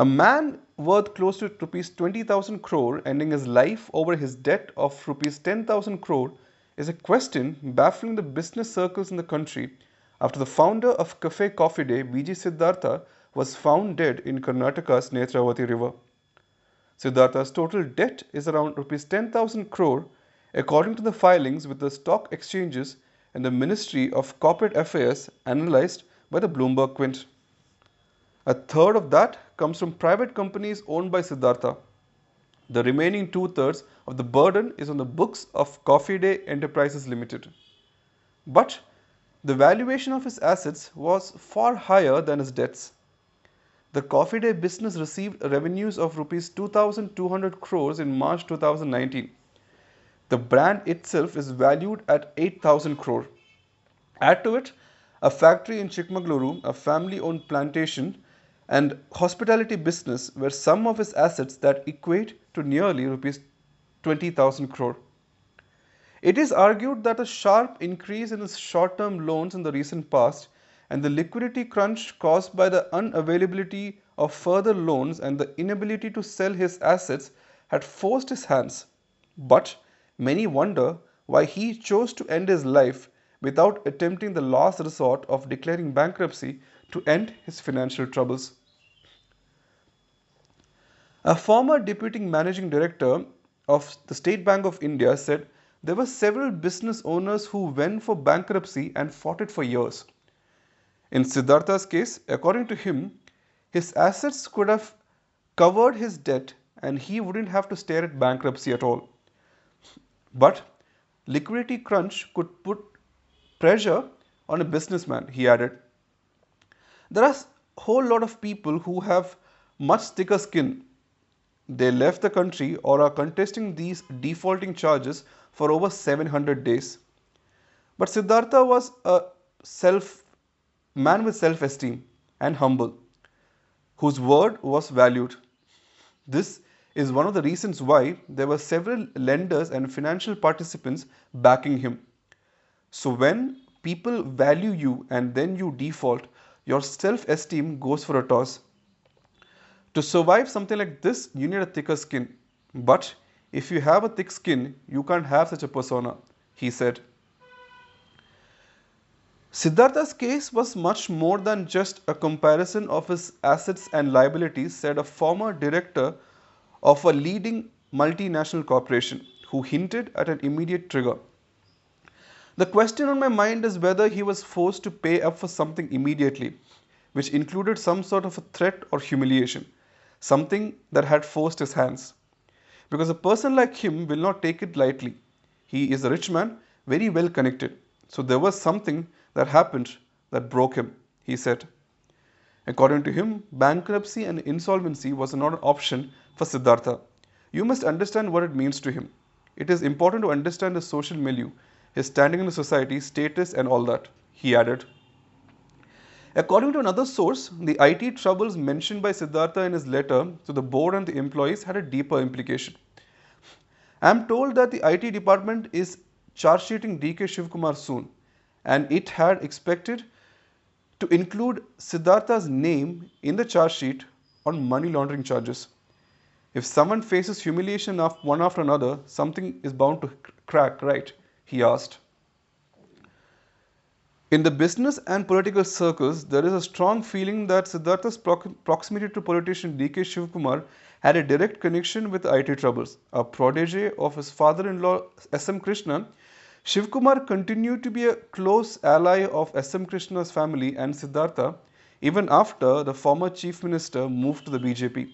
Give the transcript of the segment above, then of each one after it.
A man worth close to rupees 20,000 crore ending his life over his debt of rupees 10,000 crore is a question baffling the business circles in the country after the founder of Cafe Coffee Day, VG Siddhartha, was found dead in Karnataka's Netravati River. Siddhartha's total debt is around rupees 10,000 crore according to the filings with the stock exchanges and the Ministry of Corporate Affairs analyzed by the Bloomberg Quint. A third of that comes from private companies owned by Siddhartha. The remaining two-thirds of the burden is on the books of Coffee Day Enterprises Limited. But the valuation of his assets was far higher than his debts. The Coffee Day business received revenues of rupees 2,200 crores in March 2019. The brand itself is valued at 8,000 crore. Add to it a factory in Chikmagaluru, a family-owned plantation, and hospitality business were some of his assets that equate to nearly rupees 20,000 crore. It is argued that a sharp increase in his short-term loans in the recent past and the liquidity crunch caused by the unavailability of further loans and the inability to sell his assets had forced his hands. But many wonder why he chose to end his life without attempting the last resort of declaring bankruptcy to end his financial troubles. A former deputy managing director of the State Bank of India said there were several business owners who went for bankruptcy and fought it for years. In Siddhartha's case, according to him, his assets could have covered his debt and he wouldn't have to stare at bankruptcy at all. But liquidity crunch could put pressure on a businessman, he added. There are a whole lot of people who have much thicker skin. They left the country or are contesting these defaulting charges for over 700 days. But Siddhartha was a man with self-esteem and humble, whose word was valued. This is one of the reasons why there were several lenders and financial participants backing him. So when people value you and then you default, your self-esteem goes for a toss. To survive something like this, you need a thicker skin. But if you have a thick skin, you can't have such a persona, he said. Siddhartha's case was much more than just a comparison of his assets and liabilities, said a former director of a leading multinational corporation, who hinted at an immediate trigger. The question on my mind is whether he was forced to pay up for something immediately, which included some sort of a threat or humiliation, something that had forced his hands. Because a person like him will not take it lightly. He is a rich man, very well connected. So there was something that happened that broke him, he said. According to him, bankruptcy and insolvency was not an option for Siddhartha. You must understand what it means to him. It is important to understand his social milieu, his standing in the society, status, and all that, he added. According to another source, the IT troubles mentioned by Siddhartha in his letter to the board and the employees had a deeper implication. I am told that the IT department is charge sheeting DK Shivkumar soon, and it had expected to include Siddhartha's name in the charge sheet on money laundering charges. If someone faces humiliation one after another, something is bound to crack, right? He asked. In the business and political circles, there is a strong feeling that Siddhartha's proximity to politician DK Shivkumar had a direct connection with IT troubles. A protege of his father-in-law SM Krishna, Shivkumar continued to be a close ally of SM Krishna's family and Siddhartha even after the former chief minister moved to the BJP.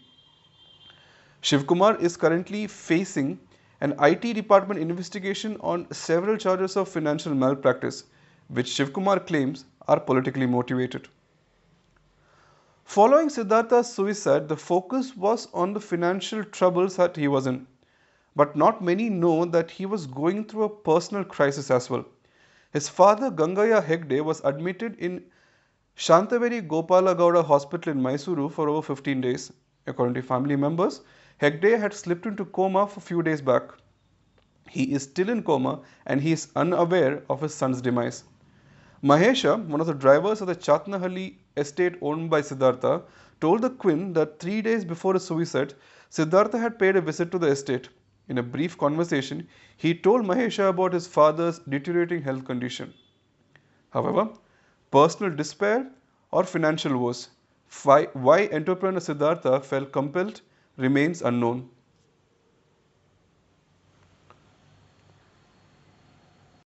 Shivkumar is currently facing an IT department investigation on several charges of financial malpractice, which Shivkumar claims are politically motivated. Following Siddhartha's suicide, the focus was on the financial troubles that he was in. But not many know that he was going through a personal crisis as well. His father, Gangaya Hegde, was admitted in Shantaveri Gopala Gowda Hospital in Mysuru for over 15 days. According to family members, Hegde had slipped into coma for a few days back. He is still in coma and he is unaware of his son's demise. Mahesha, one of the drivers of the Chatnahalli estate owned by Siddhartha, told the Quint that 3 days before his suicide, Siddhartha had paid a visit to the estate. In a brief conversation, he told Mahesha about his father's deteriorating health condition. However, personal despair or financial woes, why entrepreneur Siddhartha felt compelled remains unknown.